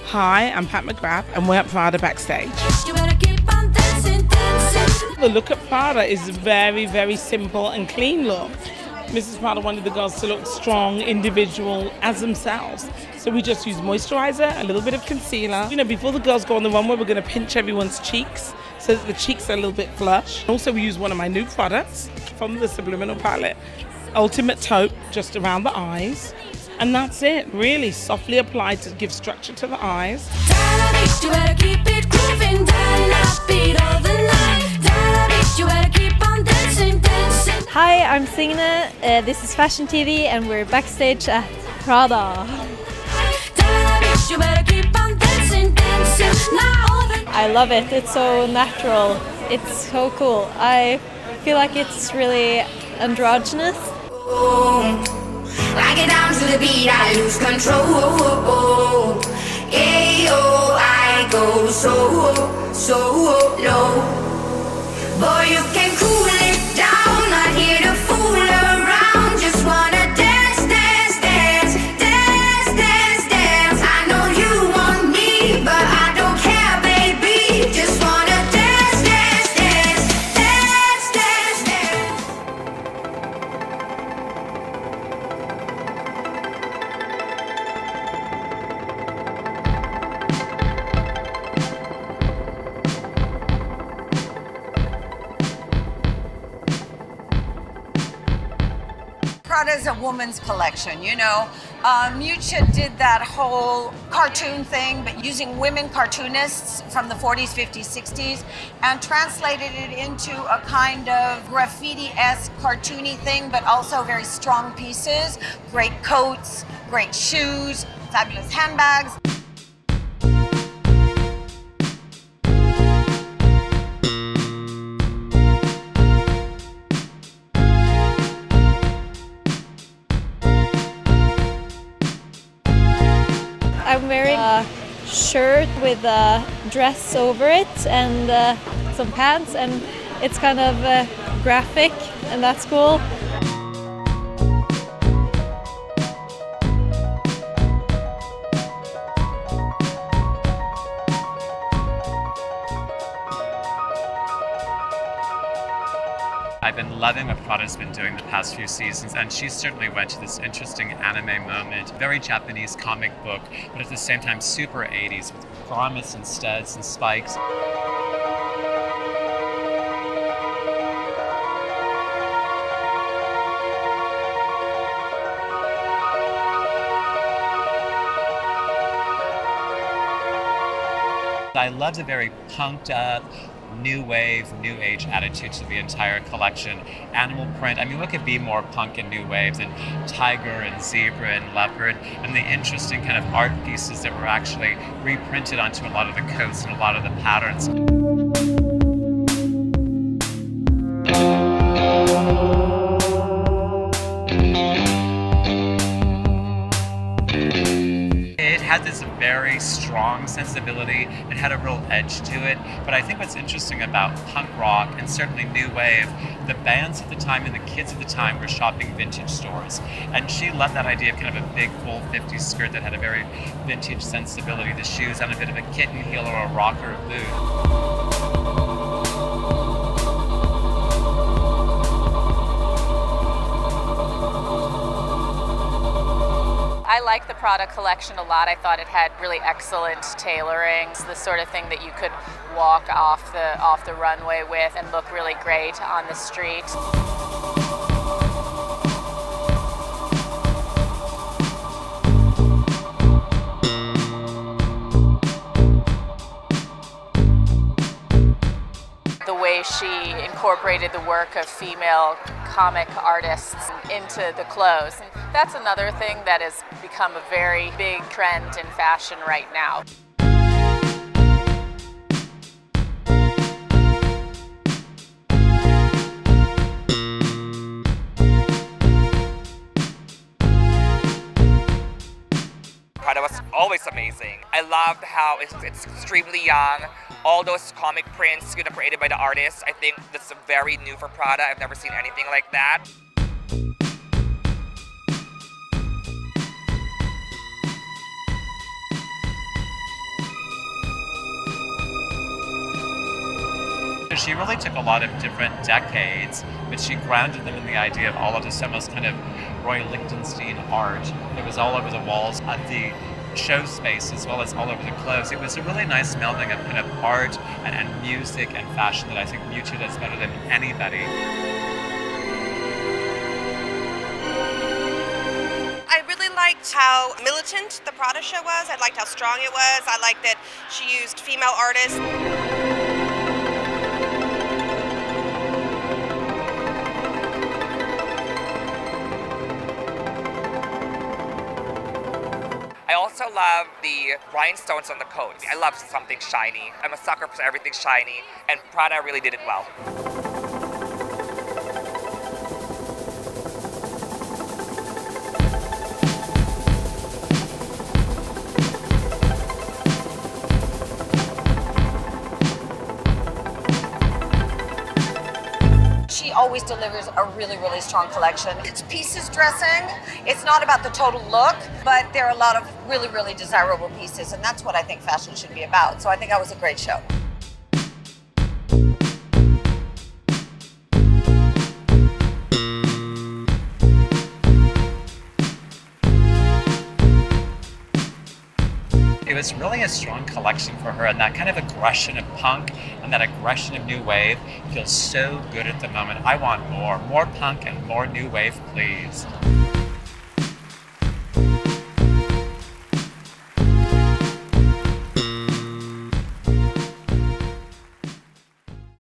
Hi, I'm Pat McGrath and we're at Prada backstage. The look at Prada is very, very simple and clean look. Mrs. Prada wanted the girls to look strong, individual, as themselves. So we just use moisturizer, a little bit of concealer. You know, before the girls go on the runway, we're going to pinch everyone's cheeks so that the cheeks are a little bit flush. Also, we use one of my new products from the Subliminal palette, Ultimate Taupe, just around the eyes. And that's it, really softly applied to give structure to the eyes. Hi, I'm Signe. This is FashionTV and we're backstage at Prada. I love it, it's so natural, it's so cool. I feel like it's really androgynous. I get down to the beat, I lose control. Ayo, I go so low. Boy, you can cool it down, not here to fool around. Just wanna dance, dance, dance, dance, dance, dance. I know you want me, but I don't care, baby. Just wanna dance, dance, dance, dance, dance, dance. Prada is a woman's collection, you know. Mucha did that whole cartoon thing, but using women cartoonists from the 40s, 50s, 60s, and translated it into a kind of graffiti-esque cartoony thing, but also very strong pieces, great coats, great shoes, fabulous handbags. I'm wearing a shirt with a dress over it and some pants, and it's kind of graphic, and that's cool. I've been loving what Prada's been doing the past few seasons, and she certainly went to this interesting anime moment, very Japanese comic book, but at the same time super 80s with grommets and studs and spikes. I love the very punked up, new wave, new age attitude to the entire collection. Animal print, I mean, what could be more punk and new wave than tiger and zebra and leopard, and the interesting kind of art pieces that were actually reprinted onto a lot of the coats and a lot of the patterns. It had this very strong sensibility. It had a real edge to it. But I think what's interesting about punk rock and certainly new wave, the bands at the time and the kids at the time were shopping vintage stores. And she loved that idea of kind of a big, full 50s skirt that had a very vintage sensibility. The shoes on a bit of a kitten heel or a rocker boot. I like the Prada collection a lot. I thought it had really excellent tailoring. It's the sort of thing that you could walk off the runway with and look really great on the street. The way she incorporated the work of female comic artists into the clothes. And that's another thing that has become a very big trend in fashion right now. always amazing. I loved how it's extremely young. All those comic prints, created by the artist. I think that's very new for Prada. I've never seen anything like that. She really took a lot of different decades, but she grounded them in the idea of all of this almost kind of Roy Lichtenstein art that was all over the walls of the show space as well as all over the clothes. It was a really nice melding of kind of art and music and fashion that I think Miuccia does better than anybody. I really liked how militant the Prada show was. I liked how strong it was. I liked that she used female artists. I also love the rhinestones on the coat. I love something shiny. I'm a sucker for everything shiny, and Prada really did it well. She always delivers a really, really strong collection. It's pieces dressing. It's not about the total look, but there are a lot of really, really desirable pieces, and that's what I think fashion should be about. So I think that was a great show. It was really a strong collection for her, and that kind of aggression of punk and that aggression of new wave feels so good at the moment. I want more punk and more new wave, please.